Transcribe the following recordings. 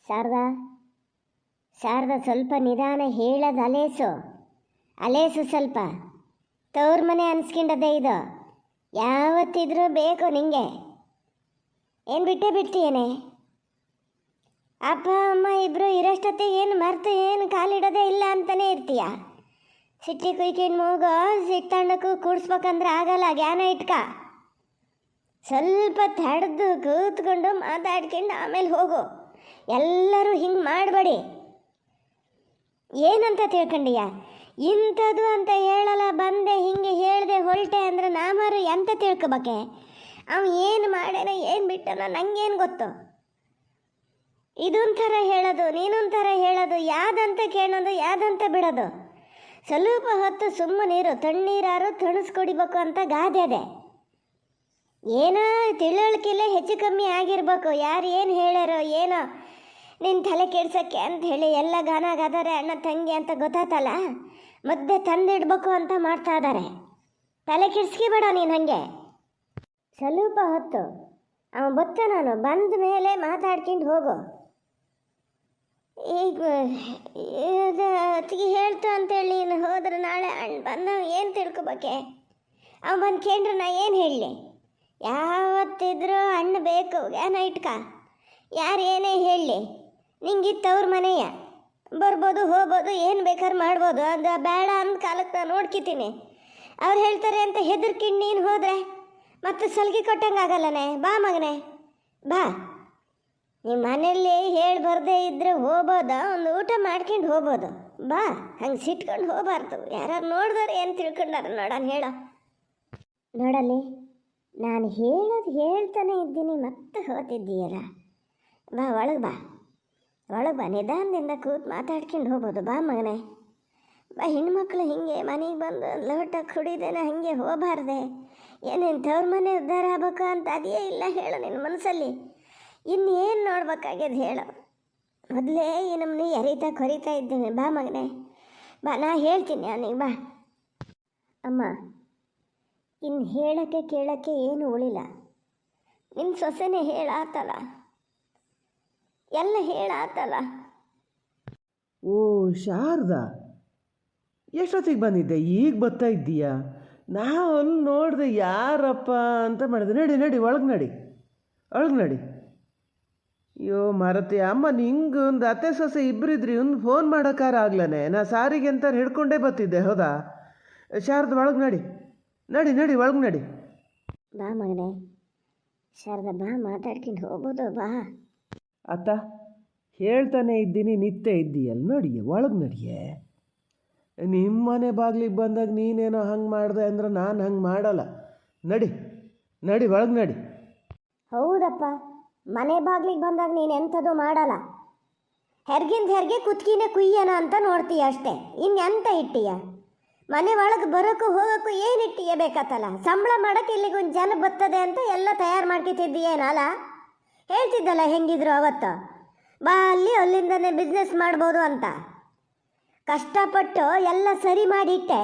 ಶಾರದಾ, ಶಾರದಾ, ಸ್ವಲ್ಪ ನಿಧಾನ ಹೇಳೋದು ಅಲೇಸು ಅಲೇಸು ಸ್ವಲ್ಪ. ತವ್ರ ಮನೆ ಅನ್ಸ್ಕೊಂಡದೆ ಇದು. ಯಾವತ್ತಿದ್ರೂ ಬೇಕು ನಿಂಗೆ. ಏನು ಬಿಟ್ಟೇ ಬಿಡ್ತೀಯೇನೆ? ಅಪ್ಪ ಅಮ್ಮ ಇಬ್ಬರು ಇರೋಷ್ಟೊತ್ತಿಗೆ ಏನು ಮರ್ತು ಏನು ಕಾಲಿಡೋದೇ ಇಲ್ಲ ಅಂತಲೇ ಇರ್ತೀಯ. ಸಿಟ್ಟಿ ಕುಯ್ಕೊಂಡು ಮೂಗೋ ಸಿಟ್ಟಣ್ಣಕ್ಕೂ ಕೂಡಿಸ್ಬೇಕಂದ್ರೆ ಆಗಲ್ಲ. ಜ್ಞಾನ ಇಟ್ಕ. ಸ್ವಲ್ಪ ತಡೆದು ಕೂತ್ಕೊಂಡು ಮಾತಾಡ್ಕೊಂಡು ಆಮೇಲೆ ಹೋಗು. ಎಲ್ಲರೂ ಹಿಂಗೆ ಮಾಡಬೇಡಿ. ಏನಂತ ತಿಳ್ಕೊಂಡಿಯ? ಇಂಥದ್ದು ಅಂತ ಹೇಳಲ್ಲ, ಬಂದೆ ಹಿಂಗೆ ಹೇಳಿದೆ ಹೊರಟೆ ಅಂದ್ರೆ ನಾಮಾರು ಎಂತ ತಿಳ್ಕೊಬೇಕೆ? ಅವ ಏನು ಮಾಡ್ಯಾನ ಏನು ಬಿಟ್ಟನ ನಂಗೇನು ಗೊತ್ತು? ಇದೊಂಥರ ಹೇಳೋದು, ನೀನೊಂಥರ ಹೇಳೋದು, ಯಾವ್ದಂತ ಕೇಳೋದು, ಯಾವ್ದಂತ ಬಿಡೋದು. ಸ್ವಲ್ಪ ಹೊತ್ತು ಸುಮ್ಮನಿರು, ತಣ್ಣೀರಾರು ತಣಿಸ್ಕೊಡಿಬೇಕು ಅಂತ ಗಾದೆ ಅದೆ. ಏನೋ ತಿಳುವಳಿಕೆಲ್ಲೇ ಹೆಚ್ಚು ಕಮ್ಮಿ ಆಗಿರ್ಬೇಕು. ಯಾರು ಏನು ಹೇಳ್ಯಾರೋ ಏನೋ ನಿನ್ನ ತಲೆ ಕೆಡ್ಸೋಕ್ಕೆ ಅಂತ ಹೇಳಿ ಎಲ್ಲ ಗಾನಾಗಾದರೆ ಅಣ್ಣ ತಂಗಿ ಅಂತ ಗೊತ್ತಾತಲ್ಲ, ಮುದ್ದೆ ತಂದಿಡ್ಬೇಕು ಅಂತ ಮಾಡ್ತಾ ಇದ್ದಾರೆ. ತಲೆ ಕೆಡ್ಸ್ಕಿಬೇಡ ನೀನು ಹಾಗೆ. ಸ್ವಲ್ಪ ಹೊತ್ತು ಅವ ಬತ್ತ, ನಾನು ಬಂದ ಮೇಲೆ ಮಾತಾಡ್ಕೊಂಡು ಹೋಗು. ಈಗ ಅತ್ತಿಗೆ ಹೇಳ್ತು ಅಂತೇಳಿ ನೀನು ಹೋದ್ರೆ ನಾಳೆ ಅಣ್ಣ ಬಂದ ಏನು ತಿಳ್ಕೊಬೇಕೆ? ಅವ ಬಂದು ಕೇಂದ್ರ ನಾ ಏನು ಹೇಳಲಿ? ಯಾವತ್ತಿದ್ರೂ ಅಣ್ಣ ಬೇಕು, ಜ್ಞಾನ ಇಟ್ಕ. ಯಾರು ಏನೇ ಹೇಳಲಿ, ನಿಂಗಿತ್ತವ್ರ ಮನೆಯ ಬರ್ಬೋದು ಹೋಗ್ಬೋದು, ಏನು ಬೇಕಾದ್ರೆ ಮಾಡ್ಬೋದು. ಅದು ಬೇಡ ಅಂದ ಕಾಲಕ್ಕೆ ನಾನು ನೋಡ್ಕಿತೀನಿ. ಅವ್ರು ಹೇಳ್ತಾರೆ ಅಂತ ಹೆದರ್ಕಿಂಡು ನೀನು ಹೋದರೆ ಮತ್ತು ಸಲ್ಗಿ ಕೊಟ್ಟಂಗೆ ಆಗಲ್ಲನೆ. ಬಾ ಮಗನೇ ಬಾ. ನಿಮ್ಮ ಮನೆಯಲ್ಲಿ ಹೇಳಿ ಬರದೇ ಇದ್ದರೆ ಹೋಗ್ಬೋದ, ಒಂದು ಊಟ ಮಾಡ್ಕೊಂಡು ಹೋಗ್ಬೋದು. ಬಾ, ಹಂಗೆ ಸಿಟ್ಕೊಂಡು ಹೋಗಬಾರ್ದು. ಯಾರು ನೋಡಿದ್ರೆ ಏನು ತಿಳ್ಕೊಂಡಾರ ನೋಡೋಣ, ಹೇಳೋ. ನೋಡಲ್ಲಿ, ನಾನು ಹೇಳೋದು ಹೇಳ್ತಾನೆ ಇದ್ದೀನಿ, ಮತ್ತೆ ಹೋಗ್ತಿದ್ದೀಯಲ್ಲ. ಬಾ ಒಳಗೆ ಬಾ, ಒಳಗೆ ಬಾ. ನಿಧಾನದಿಂದ ಕೂತು ಮಾತಾಡ್ಕೊಂಡು ಹೋಗ್ಬೋದು. ಬಾ ಮಗನೇ ಬಾ. ಹೆಣ್ಮಕ್ಳು ಹಿಂಗೆ ಮನೆಗೆ ಬಂದು ಲೋಟ ಕುಡಿದೇನೆ ಹಾಗೆ ಹೋಗಬಾರ್ದೆ. ಏನೇನು ತವ್ರ ಮನೆ ಉದ್ಧಾರ ಆಗ್ಬೇಕು ಅಂತ ಅದೇ ಇಲ್ಲ ಹೇಳು ನಿನ್ನ ಮನಸ್ಸಲ್ಲಿ. ಇನ್ನೇನು ನೋಡ್ಬೇಕಾಗ್ಯದ ಹೇಳು. ಮೊದಲೇ ಈ ನಮ್ಮನೆ ಎರಿತಾ ಕೊರಿತಾ ಇದ್ದೇನೆ. ಬಾ ಮಗನೇ ಬಾ, ನಾ ಹೇಳ್ತೀನಿ ಅವನಿಗೆ. ಬಾ ಅಮ್ಮ, ಇನ್ನು ಹೇಳೋಕ್ಕೆ ಕೇಳೋಕ್ಕೆ ಏನು ಉಳಿಲ್ಲ. ನಿನ್ನ ಸೊಸೆನೇ ಹೇಳಾತಲ್ಲ, ಎಲ್ಲ ಹೇಳಾತಲ್ಲ. ಓ ಶಾರದಾ, ಎಷ್ಟೊತ್ತಿಗೆ ಬಂದಿದ್ದೆ? ಈಗ ಬರ್ತಾ ಇದ್ದೀಯಾ? ನಾವು ಅಲ್ಲಿ ನೋಡಿದೆ ಯಾರಪ್ಪ ಅಂತ ಮಾಡಿದೆ. ನಡಿ ನಡಿ, ಒಳಗೆ ನಡಿ, ಒಳಗೆ ನಡಿ. ಅಯ್ಯೋ ಮರತೆ ಅಮ್ಮ, ನಿಂಗೆ ಒಂದು ಅತ್ತೆ ಸೊಸೆ ಇಬ್ಬರಿದ್ರಿ, ಒಂದು ಫೋನ್ ಮಾಡೋಕ್ಕಾರ ಆಗ್ಲನೆ. ನಾ ಸಾರಿಗೆ ಅಂತ ಹಿಡ್ಕೊಂಡೇ ಬರ್ತಿದ್ದೆ. ಹೌದಾ ಶಾರದಾ? ಒಳಗೆ ನಡಿ ನಡಿ ನಡಿ, ಒಳಗೆ ನಡಿ. ಬಾ ಮಗನೇ ಶಾರದಾ, ಬಾ ಮಾತಾಡ್ಕೊಂಡು ಹೋಗ್ಬೋದು. ಬಾ ಅತ್ತ ಹೇಳ್ತಾನೆ ಇದ್ದೀನಿ, ನಿತ್ಯ ಇದ್ದೀಯಲ್ಲ. ನಡಿಯೇ, ಒಳಗೆ ನಡಿಯೇ. ನಿಮ್ಮ ಮನೆ ಬಾಗ್ಲಿಗೆ ಬಂದಾಗ ನೀನೇನೋ ಹಂಗೆ ಮಾಡಿದೆ ಅಂದ್ರೆ ನಾನು ಹಂಗೆ ಮಾಡಲ್ಲ. ನಡಿ ನಡಿ, ಒಳಗೆ ನಡಿ. ಹೌದಪ್ಪ, ಮನೆ ಬಾಗ್ಲಿಗೆ ಬಂದಾಗ ನೀನು ಎಂಥದ್ದು ಮಾಡಲ್ಲ. ಹೆರ್ಗಿಂದ ಹೆರ್ಗೆ ಕುತ್ಕಿನೇ ಕುಯ್ಯನ ಅಂತ ನೋಡ್ತೀಯ ಅಷ್ಟೇ. ಇನ್ನೆಂತ ಇಟ್ಟೀಯ? ಮನೆ ಒಳಗೆ ಬರೋಕ್ಕೂ ಹೋಗೋಕ್ಕೂ ಏನು ಇಟ್ಟೀಯ ಬೇಕತ್ತಲ್ಲ. ಸಂಬಳ ಮಾಡೋಕ್ಕೆ ಇಲ್ಲಿಗೆ ಒಂದು ಜನ ಬರ್ತದೆ ಅಂತ ಎಲ್ಲ ತಯಾರು ಮಾಡ್ಕೊತಿದ್ದೀಯೇನಲ್ಲ. ಹೇಳ್ತಿದ್ದಲ್ಲ ಹೆಂಗಿದ್ರು ಅವತ್ತು, ಬಾ ಅಲ್ಲಿ ಅಲ್ಲಿಂದನೇ ಬಿಸ್ನೆಸ್ ಮಾಡ್ಬೋದು ಅಂತ. ಕಷ್ಟಪಟ್ಟು ಎಲ್ಲ ಸರಿ ಮಾಡಿಟ್ಟೆ.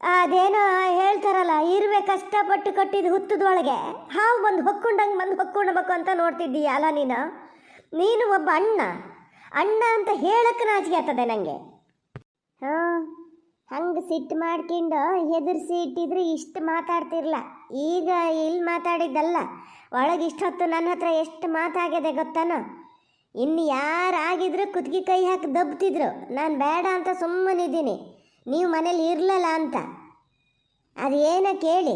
ಅದೇನೋ ಹೇಳ್ತಾರಲ್ಲ, ಇರುವೆ ಕಷ್ಟಪಟ್ಟು ಕಟ್ಟಿದ ಹುತ್ತದೊಳಗೆ ಹಾವು ಬಂದು ಹೊಕ್ಕೊಂಡಬೇಕು ಅಂತ ನೋಡ್ತಿದ್ದೀಯ ಅಲ್ಲ ನೀನು. ನೀನು ಒಬ್ಬ ಅಣ್ಣ ಅಂತ ಹೇಳಕ್ಕೆ ನಾಚಿಕೆ ಆಗ್ತದೆ ನನಗೆ. ಹಾಂ, ಹಂಗೆ ಸಿಟ್ಟು ಮಾಡ್ಕೊಂಡು ಹೆದರ್ಸಿ ಇಟ್ಟಿದ್ರೆ ಇಷ್ಟು ಮಾತಾಡ್ತಿರ್ಲ. ಈಗ ಇಲ್ಲಿ ಮಾತಾಡಿದ್ದಲ್ಲ, ಒಳಗೆ ಇಷ್ಟೊತ್ತು ನನ್ನ ಹತ್ರ ಎಷ್ಟು ಮಾತಾಗಿದೆ ಗೊತ್ತಾನೋ. ಇನ್ನು ಯಾರಾಗಿದ್ರು ಕುತ್ತಿಗೆ ಕೈ ಹಾಕಿ ದಬ್ತಿದ್ರು. ನಾನು ಬೇಡ ಅಂತ ಸುಮ್ಮನಿದ್ದೀನಿ, ನೀವು ಮನೇಲಿ ಇರಲಲ್ಲ ಅಂತ. ಅದೇನೋ ಕೇಳಿ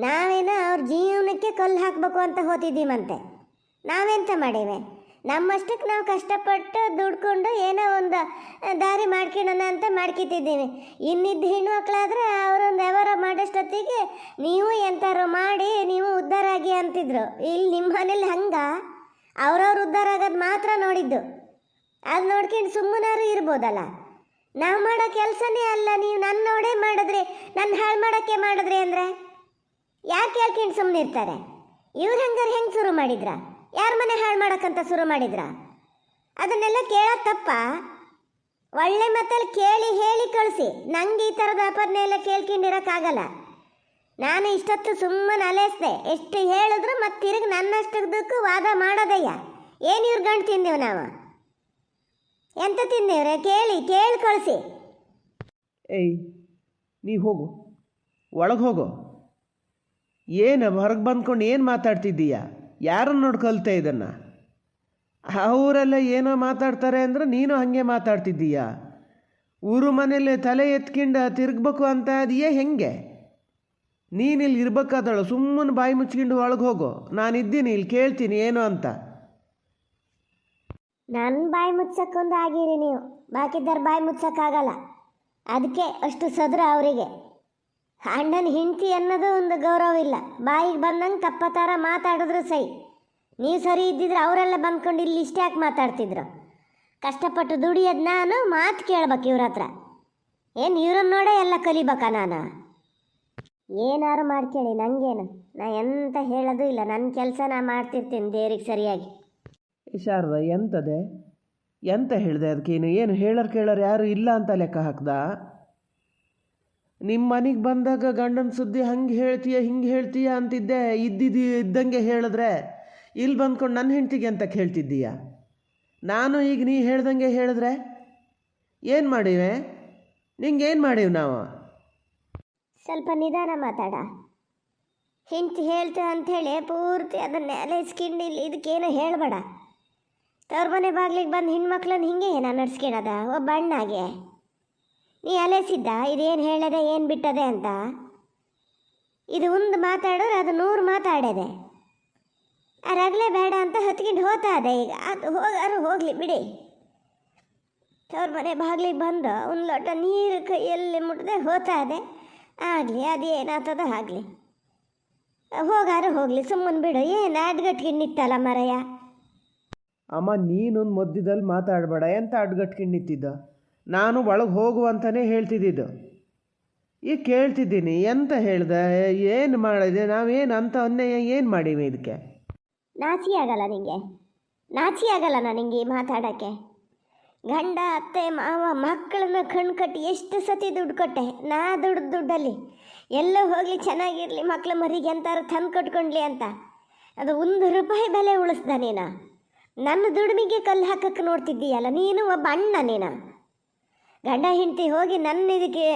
ನಾವೇನೋ ಅವ್ರ ಜೀವನಕ್ಕೆ ಕಲ್ಲು ಹಾಕಬೇಕು ಅಂತ ಹೋತಿದ್ದೀವಂತೆ. ನಾವೆಂತ ಮಾಡೀವಿ? ನಮ್ಮಷ್ಟಕ್ಕೆ ನಾವು ಕಷ್ಟಪಟ್ಟು ದುಡ್ಕೊಂಡು ಏನೋ ಒಂದು ದಾರಿ ಮಾಡ್ಕೊಳ್ಳೋಣ ಅಂತ ಮಾಡ್ಕೊತಿದ್ದೀವಿ. ಇನ್ನಿದ್ದು ಹೆಣ್ಮಕ್ಳಾದ್ರೆ ಅವರೊಂದು ವ್ಯವಹಾರ ಮಾಡೋಷ್ಟೊತ್ತಿಗೆ ನೀವು ಎಂಥಾರು ಮಾಡಿ ನೀವು ಉದ್ಧಾರ ಆಗಿ ಅಂತಿದ್ರು. ಇಲ್ಲಿ ನಿಮ್ಮ ಮನೇಲಿ ಹಂಗೆ ಅವ್ರವ್ರು ಉದ್ಧಾರ ಆಗೋದು ಮಾತ್ರ ನೋಡಿದ್ದು. ಅದು ನೋಡ್ಕೊಂಡು ಸುಮ್ಮನಾರು ಇರ್ಬೋದಲ್ಲ. ನಾವು ಮಾಡೋ ಕೆಲಸನೇ ಅಲ್ಲ, ನೀವು ನನ್ನ ನೋಡೇ ಮಾಡಿದ್ರಿ, ನನ್ನ ಹಾಳು ಮಾಡೋಕ್ಕೆ ಮಾಡಿದ್ರಿ ಅಂದರೆ ಯಾರು ಕೇಳ್ಕೊಂಡು ಸುಮ್ಮನೆ ಇರ್ತಾರೆ? ಇವ್ರು ಹಂಗಾರೆ ಹೆಂಗೆ ಶುರು ಮಾಡಿದ್ರ? ಯಾರ ಮನೆ ಹಾಳು ಮಾಡೋಕ್ಕಂತ ಶುರು ಮಾಡಿದ್ರ? ಅದನ್ನೆಲ್ಲ ಕೇಳೋದು ತಪ್ಪ? ಒಳ್ಳೆ ಮತ್ತಲ್ಲಿ ಕೇಳಿ ಹೇಳಿ ಕಳಿಸಿ. ನಂಗೆ ಈ ಥರದ ಅಪರ್ನೆ ಎಲ್ಲ ಕೇಳ್ಕೊಂಡಿರೋಕ್ಕಾಗಲ್ಲ. ನಾನು ಇಷ್ಟೊತ್ತು ಸುಮ್ಮನೆ ಅಲೆಸ್ದೆ. ಎಷ್ಟು ಹೇಳಿದ್ರು ಮತ್ತೆ ತಿರುಗಿ ನನ್ನಷ್ಟದಕ್ಕೂ ವಾದ ಮಾಡೋದಯ್ಯ. ಏನು ಇವ್ರು ಗಂಟು ತಿಂದೇವು ನಾವು? ಎಂತ ತಿಂದೇವ್ರೆ ಕೇಳಿ ಕಳಿಸಿ. ಏಯ್, ನೀ ಹೋಗು, ಒಳಗೆ ಹೋಗು. ಏನು ಹೊರಗೆ ಬಂದ್ಕೊಂಡು ಏನು ಮಾತಾಡ್ತಿದ್ದೀಯ? ಯಾರನ್ನು ನೋಡಿ ಕಲಿತೆ ಇದನ್ನು? ಅವರೆಲ್ಲ ಏನೋ ಮಾತಾಡ್ತಾರೆ ಅಂದ್ರೆ ನೀನು ಹಾಗೆ ಮಾತಾಡ್ತಿದ್ದೀಯ. ಊರು ಮನೇಲಿ ತಲೆ ಎತ್ಕೊಂಡು ತಿರುಗಬೇಕು ಅಂತ ಅದೆಯೇ ಹೆಂಗೆ? ನೀನಿಲ್ಲಿ ಇರ್ಬೇಕಾದಳು, ಸುಮ್ಮನೆ ಬಾಯಿ ಮುಚ್ಕೊಂಡು ಒಳಗೆ ಹೋಗು. ನಾನಿದ್ದೀನಿ ಇಲ್ಲಿ, ಕೇಳ್ತೀನಿ ಏನು ಅಂತ. ನನ್ನ ಬಾಯಿ ಮುಚ್ಚಕ್ಕೊಂದು ಆಗಿರಿ ನೀವು, ಬಾಕಿದ್ದರ ಬಾಯಿ ಮುಚ್ಚಕ್ಕಾಗಲ್ಲ. ಅದಕ್ಕೆ ಅಷ್ಟು ಸದ್ರ ಅವರಿಗೆ. ಅಣ್ಣನ ಹೆಂಡತಿ ಅನ್ನೋದು ಒಂದು ಗೌರವ ಇಲ್ಲ. ಬಾಯಿಗೆ ಬಂದಂಗೆ ತಪ್ಪ ಥರ ಮಾತಾಡಿದ್ರು ಸೈ. ನೀವು ಸರಿ ಇದ್ದಿದ್ರೆ ಅವರೆಲ್ಲ ಬಂದ್ಕೊಂಡು ಇಲ್ಲಿ ಇಷ್ಟ ಯಾಕೆ ಮಾತಾಡ್ತಿದ್ರು? ಕಷ್ಟಪಟ್ಟು ದುಡಿಯೋದು ನಾನು, ಮಾತು ಕೇಳ್ಬೇಕು ಇವ್ರ ಹತ್ರ. ಏನು ಇವ್ರನ್ನ ನೋಡೇ ಎಲ್ಲ ಕಲಿಬೇಕಾ ನಾನು? ಏನಾರು ಮಾಡ್ಕೇಳಿ, ನನಗೇನು, ನಾ ಎಂತ ಹೇಳೋದು ಇಲ್ಲ. ನನ್ನ ಕೆಲಸ ನಾ ಮಾಡ್ತಿರ್ತೀನಿ ದೇವ್ರಿಗೆ ಸರಿಯಾಗಿ. ಶಾರದಾ, ಎಂತದೆ? ಎಂತ ಹೇಳಿದೆ ಅದಕ್ಕೇನು? ಏನು ಕೇಳೋರು ಯಾರು ಇಲ್ಲ ಅಂತ ಲೆಕ್ಕ ಹಾಕ್ದ? ನಿಮ್ಮ ಮನೆಗೆ ಬಂದಾಗ ಗಂಡನ ಸುದ್ದಿ ಹಂಗೆ ಹೇಳ್ತೀಯ ಹಿಂಗೆ ಹೇಳ್ತೀಯ ಅಂತಿದ್ದೆ. ಇದ್ದಂಗೆ ಹೇಳಿದ್ರೆ ಇಲ್ಲಿ ಬಂದ್ಕೊಂಡು ನನ್ನ ಹೆಂಡ್ತಿಗೆ ಅಂತ ಹೇಳ್ತಿದ್ದೀಯ. ನಾನು ಈಗ ನೀ ಹೇಳ್ದಂಗೆ ಹೇಳಿದ್ರೆ ಏನು ಮಾಡಿವೆ? ನಿಂಗೇನು ಮಾಡೀವಿ ನಾವು? ಸ್ವಲ್ಪ ನಿಧಾನ ಮಾತಾಡ. ಹೆಂಡ್ತಿ ಹೇಳ್ತೆ ಅಂಥೇಳಿ ಪೂರ್ತಿ ಅದನ್ನ ಎಲೆಸ್ಕೊಂಡು ಇಲ್ಲಿ ಇದಕ್ಕೇನು ಹೇಳಬೇಡ. ತವ್ರ ಮನೆ ಬಾಗ್ಲಿಗೆ ಬಂದು ಹೆಣ್ಮಕ್ಳನ್ನ ಹಿಂಗೆ ನಾನು ನಡ್ಸ್ಕೊಳದ ಒಬ್ಬ ಅಣ್ಣಾಗೆ? ನೀ ಅಲೆಸಿದ್ದ ಇದೇನು ಹೇಳದೆ ಏನು ಬಿಟ್ಟದೆ ಅಂತ? ಇದು ಒಂದು ಮಾತಾಡಿದ್ರೆ ಅದು 100 ಮಾತಾಡದೆ. ರಗಲೇ ಬೇಡ ಅಂತ ಹತ್ಕೊಂಡು ಹೋಗ್ತಾ ಇದೆ. ಈಗ ಅದು ಹೋಗಾರು ಹೋಗಲಿ ಬಿಡಿ. ತವ್ರ ಮನೆ ಬಾಗ್ಲಿಗೆ ಬಂದು ಒಂದು ಲೋಟ ನೀರು ಕೈಯಲ್ಲಿ ಮುಟ್ಟದೆ ಹೋಗ್ತಾ ಇದೆ. ಆಗಲಿ, ಅದೇನಾಗ್ತದೋ ಆಗಲಿ, ಹೋಗಾರು ಹೋಗಲಿ, ಸುಮ್ಮನೆ ಬಿಡು. ಏನು ಅಡ್ಗಟ್ಕೊಂಡು ನಿತ್ತಲ್ಲ ಮರಯ್ಯ. ಅಮ್ಮ, ನೀನೊಂದು ಮಧ್ಯದಲ್ಲಿ ಮಾತಾಡಬೇಡ. ಎಂತ ಅಡ್ಗಟ್ಕೊಂಡು ನಿಂತಿದ್ದ? ನಾನು ಒಳಗೆ ಹೋಗು ಅಂತಲೇ ಹೇಳ್ತಿದ್ದಿದ್ದು. ಈಗ ಕೇಳ್ತಿದ್ದೀನಿ, ಎಂತ ಹೇಳ್ದೆ? ಏನು ಮಾಡಿದೆ? ನಾವೇನು ಅಂತ ಅನ್ಯಾಯ ಏನು ಮಾಡೀವಿ ಇದಕ್ಕೆ? ನಾಚಿ ಆಗಲ್ಲ ನಿಂಗೆ? ನಾಚಿ ಆಗಲ್ಲ ನನಗೆ ಮಾತಾಡೋಕ್ಕೆ? ಗಂಡ ಅತ್ತೆ ಮಾವ ಮಕ್ಕಳನ್ನ ಕಣ್ಣು ಕಟ್ಟಿ ಎಷ್ಟು ಸತಿ ದುಡ್ಡು ಕೊಟ್ಟೆ ನಾ. ದುಡ್ಡಲ್ಲಿ ಎಲ್ಲೋ ಹೋಗಲಿ, ಚೆನ್ನಾಗಿರಲಿ, ಮಕ್ಳ ಮರಿಗೆ ಅಂತಾರು ತಂದು ಕಟ್ಕೊಂಡ್ಲಿ ಅಂತ. ಅದು 1 ರೂಪಾಯಿ ಬೆಲೆ ಉಳಿಸ್ದ ನೀನು? ನನ್ನ ದುಡಿಮೆಗೆ ಕಲ್ಲು ಹಾಕಕ್ಕೆ ನೋಡ್ತಿದ್ದೀಯಲ್ಲ ನೀನು. ಒಬ್ಬ ಅಣ್ಣ ನೀನು. ಗಂಡ ಹೆಂಡತಿ ಹೋಗಿ ನನ್ನ ಇದಕ್ಕೆ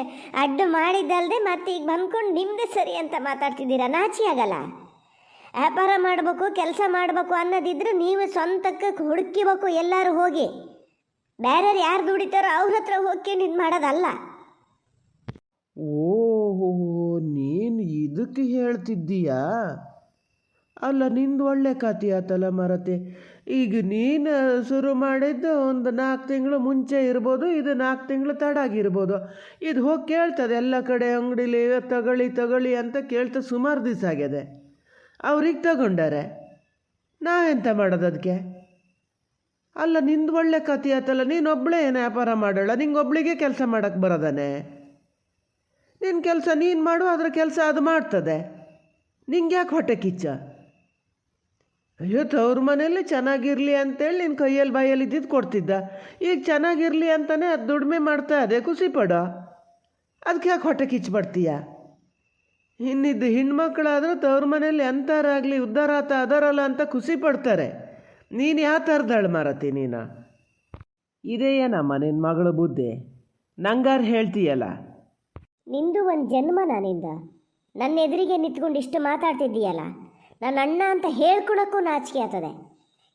ಅಡ್ಡು ಮಾಡಿದ್ದಲ್ದೆ ಮತ್ತೆ ಈಗ ಬಂದ್ಕೊಂಡು ನಿಮ್ಮದೇ ಸರಿ ಅಂತ ಮಾತಾಡ್ತಿದ್ದೀರಾ? ನಾಚಿ ಆಗಲ್ಲ? ವ್ಯಾಪಾರ ಮಾಡಬೇಕು, ಕೆಲಸ ಮಾಡಬೇಕು ಅನ್ನೋದಿದ್ರೆ ನೀವು ಸ್ವಂತಕ್ಕೆ ಹುಡುಕಿಬೇಕು. ಎಲ್ಲರೂ ಹೋಗಿ ಬೇರೆಯವ್ರು ಯಾರು ದುಡಿತಾರೋ ಅವ್ರ ಹತ್ರ ಹೋಗ್ಕೊಂಡು ಇದು ಮಾಡೋದಲ್ಲ. ಓಹೋ, ನೀನು ಇದಕ್ಕೆ ಹೇಳ್ತಿದ್ದೀಯಾ? ಅಲ್ಲ, ನಿಂದು ಒಳ್ಳೆ ಕಥೆ ಆತಲ್ಲ ಮರತೆ. ಈಗ ನೀನು ಶುರು ಮಾಡಿದ್ದು ಒಂದು 4 ತಿಂಗಳು ಮುಂಚೆ ಇರ್ಬೋದು, ಇದು 4 ತಿಂಗಳು ತಡಾಗಿರ್ಬೋದು. ಇದು ಹೋಗಿ ಕೇಳ್ತದೆ ಎಲ್ಲ ಕಡೆ ಅಂಗಡಿಲಿ, ತಗೊಳ್ಳಿ ಅಂತ ಕೇಳ್ತಾ ಸುಮಾರು ದಿವಸ ಆಗ್ಯದೆ. ಅವ್ರಿಗೆ ತಗೊಂಡಾರೆ, ನಾವೆಂತ ಮಾಡೋದು ಅದಕ್ಕೆ? ಅಲ್ಲ, ನಿಂದು ಒಳ್ಳೆ ಕಥೆ ಆತಲ್ಲ. ನೀನೊಬ್ಬಳೇ ಏನು ವ್ಯಾಪಾರ ಮಾಡೋಲ್ಲ? ನಿಂಗೊಬ್ಳಿಗೆ ಕೆಲಸ ಮಾಡೋಕ್ಕೆ ಬರೋದಾನೆ? ನಿನ್ನ ಕೆಲಸ ನೀನು ಮಾಡು, ಅದರ ಕೆಲಸ ಅದು ಮಾಡ್ತದೆ. ನಿಂಗೆ ಯಾಕೆ ಹೊಟ್ಟೆ ಕಿಚ್ಚ? ಅಯ್ಯೋ, ತವ್ರ ಮನೇಲಿ ಚೆನ್ನಾಗಿರಲಿ ಅಂತೇಳಿ ನಿನ್ನ ಕೈಯಲ್ಲಿ ಬಾಯಲ್ಲಿ ಇದ್ದಿದ್ದು ಕೊಡ್ತಿದ್ದ. ಈಗ ಚೆನ್ನಾಗಿರಲಿ ಅಂತಲೇ ಅದು ದುಡಿಮೆ ಮಾಡ್ತಾ ಇದೆ, ಖುಷಿ ಪಡೋ. ಅದಕ್ಕೆ ಯಾಕೆ ಹೊಟ್ಟೆ ಕಿಚ್ಚು ಬರ್ತೀಯ? ಇನ್ನಿದ್ದು ಹೆಣ್ಮಕ್ಳಾದರೂ ತವ್ರ ಮನೇಲಿ ಎಂಥಾರಾಗಲಿ ಉದ್ಧಾರ ಅದರಲ್ಲ ಅಂತ ಖುಷಿ ಪಡ್ತಾರೆ. ನೀನು ಯಾವ ಥರದಳು ಮಾರತಿ ನೀನು? ಇದೇನಮ್ಮ ನಿನ್ನ ಮಗಳ ಬುದ್ಧಿ? ನಂಗಾರು ಹೇಳ್ತೀಯಲ್ಲ? ನಿಂದು ಒಂದು ಜನ್ಮ ನಾನಿಂದ ನನ್ನ ಎದುರಿಗೆ ನಿಂತ್ಕೊಂಡು ಇಷ್ಟು ಮಾತಾಡ್ತಿದ್ದೀಯಲ್ಲ. ನನ್ನ ಅಣ್ಣ ಅಂತ ಹೇಳ್ಕೊಳಕ್ಕೂ ನಾಚಿಕೆ ಆಗ್ತದೆ.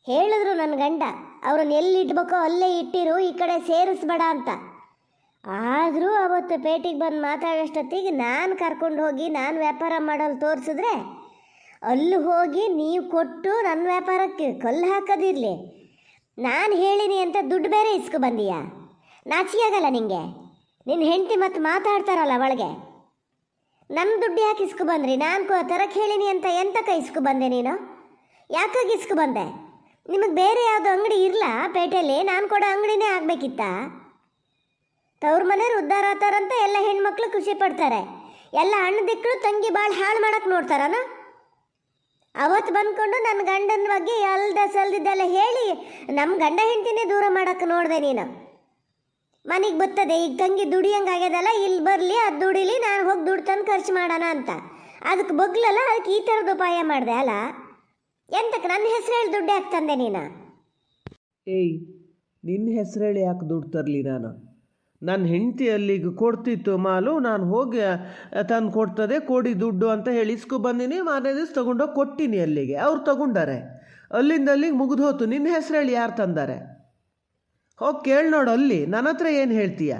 ಹೇಳಿದ್ರು ನನ್ನ ಗಂಡ ಅವ್ರನ್ನ ಎಲ್ಲಿಡ್ಬೇಕೋ ಅಲ್ಲೇ ಇಟ್ಟಿರು, ಈ ಕಡೆ ಸೇರಿಸ್ಬೇಡ ಅಂತ. ಆದರೂ ಅವತ್ತು ಪೇಟೆಗೆ ಬಂದು ಮಾತಾಡೋಷ್ಟೊತ್ತಿಗೆ ನಾನು ಕರ್ಕೊಂಡು ಹೋಗಿ ನಾನು ವ್ಯಾಪಾರ ಮಾಡೋದು ತೋರಿಸಿದ್ರೆ ಅಲ್ಲಿ ಹೋಗಿ ನೀವು ಕೊಟ್ಟು ನನ್ನ ವ್ಯಾಪಾರಕ್ಕೆ ಕಲ್ಲು ಹಾಕೋದಿರಲಿ, ನಾನು ಹೇಳಿನಿ ಅಂತ ದುಡ್ಡು ಬೇರೆ ಇಸ್ಕೊ ಬಂದೀಯಾ? ನಾಚಿಕೆ ಆಗಲ್ಲ ನಿಂಗೆ? ನಿನ್ನ ಹೆಂಡತಿ ಮತ್ತು ಮಾತಾಡ್ತಾರಲ್ಲ ಒಳಗೆ, ನನ್ನ ದುಡ್ಡು ಯಾಕೆ ಇಸ್ಕೊ ಬಂದ್ರಿ? ನಾನು ತರಕ್ಕೆ ಹೇಳಿನಿ ಅಂತ ಎಂತಕ್ಕೆ ಇಸ್ಕೊ ಬಂದೆ ನೀನು? ಯಾಕಾಗಿ ಇಸ್ಕೊ ಬಂದೆ? ನಿಮಗೆ ಬೇರೆ ಯಾವುದೋ ಅಂಗಡಿ ಇರಲ್ಲ ಪೇಟೆಯಲ್ಲಿ? ನಾನು ಕೊಡೋ ಅಂಗಡಿನೇ ಆಗಬೇಕಿತ್ತಾ? ತವ್ರ ಮನೆಯವ್ರು ಉದ್ಧಾರ ಆತಾರಂತ ಎಲ್ಲ ಹೆಣ್ಮಕ್ಳು ಖುಷಿ ಪಡ್ತಾರೆ. ಎಲ್ಲ ಹಣ್ಣು ದಿಕ್ಕಳು ತಂಗಿ ಭಾಳ ಹಾಳು ಮಾಡಕ್ಕೆ ನೋಡ್ತಾರನ? ಅವತ್ತು ಬಂದ್ಕೊಂಡು ನನ್ನ ಗಂಡನ ಬಗ್ಗೆ ಸಲ್ದಿದ್ದೆಲ್ಲ ಹೇಳಿ ನಮ್ಮ ಗಂಡ ಹೆಂಡತಿನೇ ದೂರ ಮಾಡಕ್ಕೆ ನೋಡಿದೆ ನೀನು. ಮನೆಗೆ ಬರ್ತದೆ ಈಗ ತಂಗಿ ದುಡಿಯಂಗಾಗ್ಯದಲ್ಲ, ಇಲ್ಲಿ ಬರಲಿ, ಅದು ದುಡಿಲಿ, ನಾನು ಹೋಗಿ ದುಡ್ಡು ತಂದು ಖರ್ಚು ಮಾಡೋಣ ಅಂತ. ಅದಕ್ಕೆ ಬಗ್ಲಲ್ಲ, ಅದಕ್ಕೆ ಈ ಥರದ ಉಪಾಯ ಮಾಡಿದೆ ಅಲ್ಲ? ಎಂತಕ್ಕೆ ನನ್ನ ಹೆಸರು ಹೇಳಿ ದುಡ್ಡು ಯಾಕೆ ತಂದೆ ನೀನು? ಏಯ್, ನಿನ್ನ ಹೆಸರೇಳಿ ಯಾಕೆ ದುಡ್ಡು ತರಲಿ ನಾನು? ನನ್ನ ಹೆಂಡತಿ ಅಲ್ಲಿಗೆ ಕೊಡ್ತಿತ್ತು ಮಾಲು, ನಾನು ಹೋಗಿ ತಂದು ಕೊಡ್ತದೆ ಕೊಡಿ ದುಡ್ಡು ಅಂತ ಹೇಳಿ ಬಂದೀನಿ. ಮಾರನೇ ದಿವಸ ತೊಗೊಂಡೋಗಿ ಕೊಟ್ಟಿನಿ ಅಲ್ಲಿಗೆ, ಅವ್ರು ತೊಗೊಂಡಾರೆ. ಅಲ್ಲಿಂದ ಅಲ್ಲಿಗೆ ಮುಗಿದು ಹೋತು. ನಿನ್ನ ಹೆಸರೇಳಿ ಯಾರು ತಂದಾರೆ? ಹೋಗಿ ಕೇಳಿ ನೋಡು ಅಲ್ಲಿ. ನನ್ನ ಹತ್ರ ಏನು ಹೇಳ್ತೀಯ?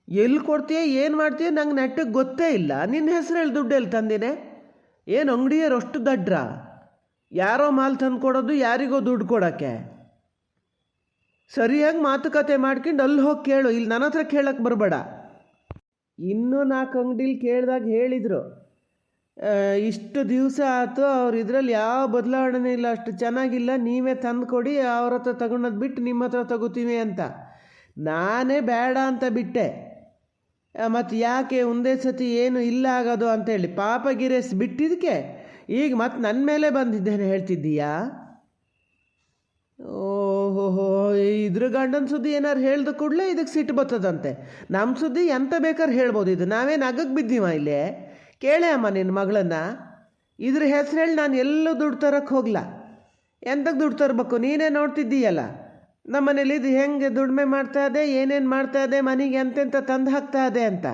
ಎಲ್ಲಿ ಕೊಡ್ತೀಯ, ಏನು ಮಾಡ್ತೀಯ, ನಂಗೆ ನೆಟ್ಟಿಗೆ ಗೊತ್ತೇ ಇಲ್ಲ. ನಿನ್ನ ಹೆಸರೇಳಿ ದುಡ್ಡು ಎಲ್ಲಿ ತಂದಿನೇ? ಏನು ಅಂಗಡಿಯರು ಅಷ್ಟು ದಡ್ರ? ಯಾರೋ ಮಾಲ್ ತಂದು ಕೊಡೋದು, ಯಾರಿಗೋ ದುಡ್ಡು ಕೊಡೋಕ್ಕೆ? ಸರಿಯಾಗಿ ಮಾತುಕತೆ ಮಾಡ್ಕೊಂಡು ಅಲ್ಲಿ ಹೋಗಿ ಕೇಳು, ಇಲ್ಲಿ ನನ್ನ ಹತ್ರ ಕೇಳಕ್ಕೆ ಬರಬೇಡ. ಇನ್ನೂ 4 ಅಂಗಡೀಲಿ ಕೇಳಿದಾಗ ಹೇಳಿದರು, ಇಷ್ಟು ದಿವಸ ಆಯಿತು, ಅವ್ರು ಇದರಲ್ಲಿ ಯಾವ ಬದಲಾವಣೆ ಇಲ್ಲ, ಅಷ್ಟು ಚೆನ್ನಾಗಿಲ್ಲ, ನೀವೇ ತಂದು ಕೊಡಿ, ಅವ್ರ ಹತ್ರ ತಗೊಂಡೋದು ಬಿಟ್ಟು ನಿಮ್ಮ ಹತ್ರ ತಗೋತೀವಿ ಅಂತ. ನಾನೇ ಬೇಡ ಅಂತ ಬಿಟ್ಟೆ. ಮತ್ತು ಯಾಕೆ ಒಂದೇ ಸತಿ ಏನು ಇಲ್ಲ ಆಗೋದು ಅಂತೇಳಿ ಪಾಪ ಗಿರೇಸ್ ಬಿಟ್ಟಿದ್ದಕ್ಕೆ ಈಗ ಮತ್ತೆ ನನ್ನ ಮೇಲೆ ಬಂದಿದ್ದೇನೆ ಹೇಳ್ತಿದ್ದೀಯಾ? ಓಹೋ, ಇದ್ರ ಗಂಡನ ಸುದ್ದಿ ಏನಾರು ಹೇಳ್ದ ಕೂಡಲೇ ಇದಕ್ಕೆ ಸಿಟ್ಟು ಬರ್ತದಂತೆ. ನಮ್ಮ ಸುದ್ದಿ ಎಂತ ಬೇಕಾದ್ರೆ ಹೇಳ್ಬೋದು. ಇದು ನಾವೇನು ಅಗಕ್ಕೆ ಬಿದ್ದೀವ ಇಲ್ಲೇ? ಕೇಳೇ ಅಮ್ಮ ನಿನ್ನ ಮಗಳನ್ನು. ಇದ್ರ ಹೆಸ್ರು ಹೇಳಿ ನಾನು ಎಲ್ಲೂ ದುಡ್ಡು ತರಕ್ಕೆ ಹೋಗ್ಲಾ. ಎಂತಕ್ಕೆ ದುಡ್ಡು ತರಬೇಕು? ನೀನೇ ನೋಡ್ತಿದ್ದೀಯಲ್ಲ ನಮ್ಮ ಮನೇಲಿ ಇದು ಹೆಂಗೆ ದುಡಿಮೆ ಮಾಡ್ತಾ ಇದೆ, ಏನೇನು ಮಾಡ್ತಾ ಇದೆ, ಮನೆಗೆ ಎಂತೆಂತ ತಂದು ಹಾಕ್ತಾ ಇದೆ ಅಂತ.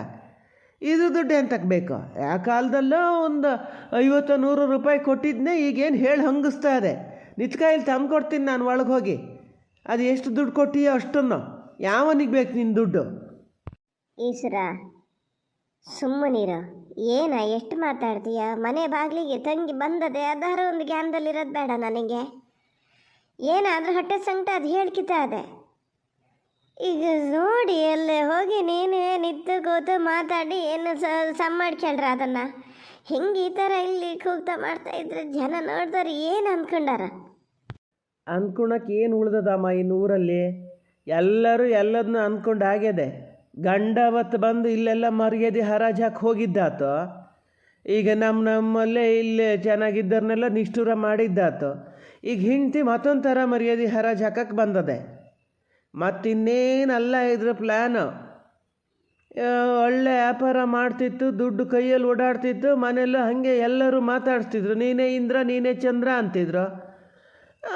ಇದು ದುಡ್ಡು ಎಂತಕ್ಕೆ ಬೇಕು? ಆ ಕಾಲದಲ್ಲೋ ಒಂದು 50-100 ರೂಪಾಯಿ ಕೊಟ್ಟಿದ್ದನ್ನೇ ಈಗೇನು ಹೇಳಿ ಹಂಗಿಸ್ತಾ ಇದೆ. ನಿತ್ಕಾಯಲ್ಲಿ ತಂದು ಕೊಡ್ತೀನಿ ನಾನು ಒಳಗೆ ಹೋಗಿ. ಅದು ಎಷ್ಟು ದುಡ್ಡು ಕೊಟ್ಟಿಯೋ ಅಷ್ಟನ್ನು. ಯಾವನಿಗೆ ಬೇಕು ನಿನ್ನ ದುಡ್ಡು? ಈಶ್ವರ, ಸುಮ್ಮನಿರು. ಏನ ಎಷ್ಟು ಮಾತಾಡ್ತೀಯ? ಮನೆ ಬಾಗಿಲಿಗೆ ತಂಗಿ ಬಂದದೆ, ಅದಾರ ಒಂದು ಗ್ಯಾನ್ದಲ್ಲಿರೋದು ಬೇಡ ನನಗೆ. ಏನಾದರೂ ಹೊಟ್ಟೆ ಸಂಕಟ ಅದು ಹೇಳ್ಕಿತಾ ಇದೆ. ಈಗ ನೋಡಿ ಅಲ್ಲೇ ಹೋಗಿ ನೀನು ನಿಂತು ಕೂತು ಮಾತಾಡಿ ಏನು ಮಾಡ್ಕೊಂಡ್ರ ಅದನ್ನು. ಹಿಂಗೆ ಈ ಥರ ಇಲ್ಲಿ ಕೂಗ್ತಾ ಮಾಡ್ತಾ ಇದ್ರೆ ಜನ ನೋಡಿದವ್ರು ಏನು ಅಂದ್ಕೊಂಡಾರ? ಅಂದ್ಕೊಳಕ್ಕೆ ಏನು ಉಳ್ದದಮ್ಮ ಈ ಊರಲ್ಲಿ? ಎಲ್ಲರೂ ಎಲ್ಲದನ್ನೂ ಅಂದ್ಕೊಂಡು ಆಗ್ಯದೆ. ಗಂಡ ಅವತ್ತು ಬಂದು ಇಲ್ಲೆಲ್ಲ ಮರ್ಯಾದೆ ಹರಾಜು ಹಾಕಿ ಹೋಗಿದ್ದಾತು. ಈಗ ನಮ್ಮಲ್ಲೇ ಇಲ್ಲೇ ಚೆನ್ನಾಗಿದ್ದರನ್ನೆಲ್ಲ ನಿಷ್ಠುರ ಮಾಡಿದ್ದಾತು. ಈಗ ಹೆಂಡ್ತಿ ಮತ್ತೊಂದು ಥರ ಮರ್ಯಾದೆ ಹರಾಜು ಹಾಕಕ್ಕೆ ಬಂದದೆ. ಮತ್ತಿನ್ನೇನಲ್ಲ ಇದ್ರ ಪ್ಲ್ಯಾನು. ಒಳ್ಳೆ ವ್ಯಾಪಾರ ಮಾಡ್ತಿತ್ತು, ದುಡ್ಡು ಕೈಯಲ್ಲಿ ಓಡಾಡ್ತಿತ್ತು, ಮನೆಯಲ್ಲೂ ಹಾಗೆ ಎಲ್ಲರೂ ಮಾತಾಡ್ತಿದ್ರು, ನೀನೇ ಇಂದ್ರ ನೀನೇ ಚಂದ್ರ ಅಂತಿದ್ರು.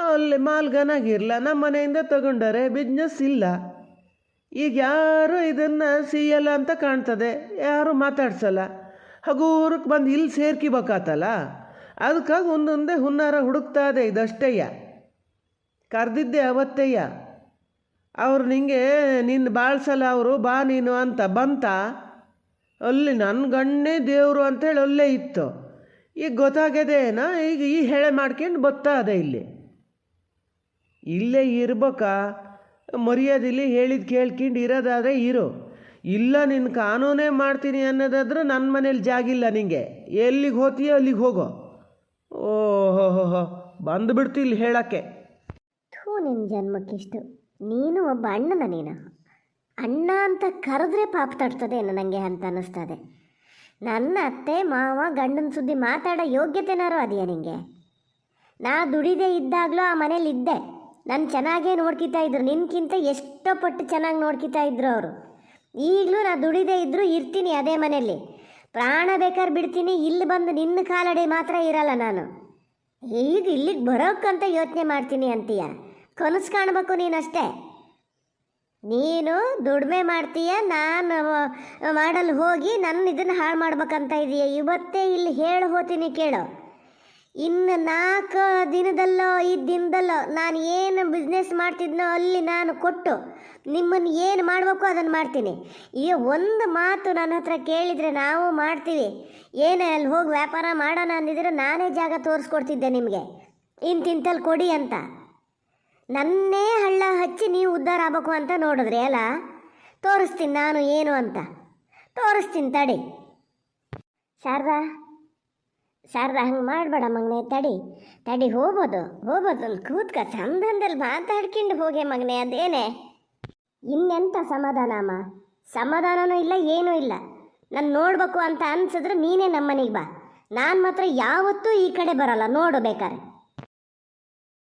ಅಲ್ಲಿ ಮಾಲ್ಗನಾಗಿರಲ್ಲ, ನಮ್ಮ ಮನೆಯಿಂದ ತಗೊಂಡಾರೆ, ಬಿಸ್ನೆಸ್ ಇಲ್ಲ. ಈಗ ಯಾರು ಇದನ್ನು ಸಿಯಲ್ಲ ಅಂತ ಕಾಣ್ತದೆ, ಯಾರು ಮಾತಾಡ್ಸಲ್ಲ. ಹಗೂರಕ್ಕೆ ಬಂದು ಇಲ್ಲಿ ಸೇರ್ಕಿಬೇಕಾತಲ್ಲ, ಅದಕ್ಕಾಗಿ ಒಂದೊಂದೇ ಹುನ್ನಾರ ಹುಡುಕ್ತಾ ಇದೆ. ಇದಷ್ಟೇಯ ಕರೆದಿದ್ದೆ ಅವತ್ತಯ್ಯ. ಅವ್ರು ನಿಂಗೆ ನಿನ್ನ ಬಾಳ್ಸಲ್ಲ ಅವರು, ಬಾ ನೀನು ಅಂತ ಬಂತ. ಅಲ್ಲಿ ನನ್ನ ಗಣ್ಣೇ ದೇವರು ಅಂತೇಳಿ ಅಲ್ಲೇ ಇತ್ತು. ಈಗ ಗೊತ್ತಾಗ್ಯದೆ ಏನೋ, ಈಗ ಈ ಹೇಳೆ ಮಾಡ್ಕೊಂಡು ಬತ್ತಾ ಅದೇ ಇಲ್ಲೇ ಇರ್ಬೇಕಾ? ಮರ್ಯಾದಿಲಿ ಹೇಳಿದ್ದು ಕೇಳ್ಕೊಂಡು ಇರೋದಾದರೆ ಇರು, ಇಲ್ಲ ನಿನ್ನ ಕಾನೂನೇ ಮಾಡ್ತೀನಿ ಅನ್ನೋದಾದ್ರೆ ನನ್ನ ಮನೇಲಿ ಜಾಗಿಲ್ಲ ನಿಂಗೆ. ಎಲ್ಲಿಗೆ ಹೋತೀಯೋ ಅಲ್ಲಿಗೆ ಹೋಗೋ. ಓಹೋ, ಬಂದುಬಿಡ್ತು ಇಲ್ಲಿ ಹೇಳೋಕ್ಕೆ. ನಿನ್ನ ಜನ್ಮಕ್ಕಿಷ್ಟು. ನೀನು ಒಬ್ಬ ಅಣ್ಣನ. ನೀನು ಅಣ್ಣ ಅಂತ ಕರೆದ್ರೆ ಪಾಪ ತಡ್ತದೆ ನನಗೆ ಅಂತ ಅನ್ನಿಸ್ತದೆ. ನನ್ನ ಅತ್ತೆ ಮಾವ ಗಂಡನ ಸುದ್ದಿ ಮಾತಾಡೋ ಯೋಗ್ಯತೆನಾರು ಅದೆಯಾ ನಿನಗೆ? ನಾ ದುಡಿದೇ ಇದ್ದಾಗಲೂ ಆ ಮನೇಲಿ ಇದ್ದೆ. ನಾನು ಚೆನ್ನಾಗೇ ನೋಡ್ಕಿತಾ ಇದ್ರು, ನಿನ್ಕಿಂತ ಎಷ್ಟೋ ಪಟ್ಟು ಚೆನ್ನಾಗಿ ನೋಡ್ಕಿತಾ ಇದ್ರು ಅವರು. ಈಗಲೂ ನಾ ದುಡಿದೇ ಇದ್ದರೂ ಇರ್ತೀನಿ ಅದೇ ಮನೆಯಲ್ಲಿ, ಪ್ರಾಣ ಬೇಕಾದ್ರೆ ಬಿಡ್ತೀನಿ. ಇಲ್ಲಿ ಬಂದು ನಿನ್ನ ಕಾಲಡಿ ಮಾತ್ರ ಇರಲ್ಲ ನಾನು. ಈಗ ಇಲ್ಲಿಗೆ ಬರೋಕ್ಕಂತ ಯೋಚನೆ ಮಾಡ್ತೀನಿ ಅಂತೀಯ? ಕನಸು ಕಾಣಬೇಕು ನೀನಷ್ಟೇ. ನೀನು ದುಡಿಮೆ ಮಾಡ್ತೀಯ, ನಾನು ಮಾಡಲು ಹೋಗಿ ನನ್ನ ಇದನ್ನು ಹಾಳು ಮಾಡ್ಬೇಕಂತ ಇದೆಯಾ? ಇವತ್ತೇ ಇಲ್ಲಿ ಹೇಳಿ ಹೋಗ್ತೀನಿ ಕೇಳು. ಇನ್ನು 4 ದಿನದಲ್ಲೋ 5 ದಿನದಲ್ಲೋ ನಾನು ಏನು ಬಿಸ್ನೆಸ್ ಮಾಡ್ತಿದ್ನೋ ಅಲ್ಲಿ ನಾನು ಕೊಟ್ಟು ನಿಮ್ಮನ್ನು ಏನು ಮಾಡಬೇಕು ಅದನ್ನು ಮಾಡ್ತೀನಿ. ಈಗ ಒಂದು ಮಾತು ನನ್ನ ಹತ್ರ ಕೇಳಿದರೆ ನಾವು ಮಾಡ್ತೀವಿ, ಏನೇ ಅಲ್ಲಿ ಹೋಗಿ ವ್ಯಾಪಾರ ಮಾಡೋಣ ಅಂದಿದ್ರೆ ನಾನೇ ಜಾಗ ತೋರಿಸ್ಕೊಡ್ತಿದ್ದೆ ನಿಮಗೆ, ಇಂತಿಂತಲ್ಲಿ ಕೊಡಿ ಅಂತ. ನನ್ನೇ ಹಳ್ಳ ಹಚ್ಚಿ ನೀವು ಉದ್ಧಾರ ಆಗಬೇಕು ಅಂತ ನೋಡಿದ್ರಿ ಅಲ್ಲ? ತೋರಿಸ್ತೀನಿ ನಾನು ಏನು ಅಂತ, ತೋರಿಸ್ತೀನಿ ತಡಿ. ಶಾರದಾ ಹಂಗೆ ಮಾಡಬೇಡ ಮಗನೇ, ತಡಿ ಹೋಗ್ಬೋದು ಅಲ್ಲಿ ಕೂತ್ಕ ಚಂದಂದಲ್ಲಿ ಮಾತಾಡ್ಕೊಂಡು ಹೋಗೆ ಮಗನೇ. ಅದೇನೆ ಇನ್ನೆಂಥ ಸಮಾಧಾನ ಸಮಾಧಾನನೂ ಇಲ್ಲ, ಏನೂ ಇಲ್ಲ. ನಾನು ನೋಡಬೇಕು ಅಂತ ಅನ್ಸಿದ್ರೆ ನೀನೇ ನಮ್ಮನೆಗೆ ಬಾ. ನಾನು ಮಾತ್ರ ಯಾವತ್ತೂ ಈ ಕಡೆ ಬರೋಲ್ಲ, ನೋಡು ಬೇಕಾರೆ.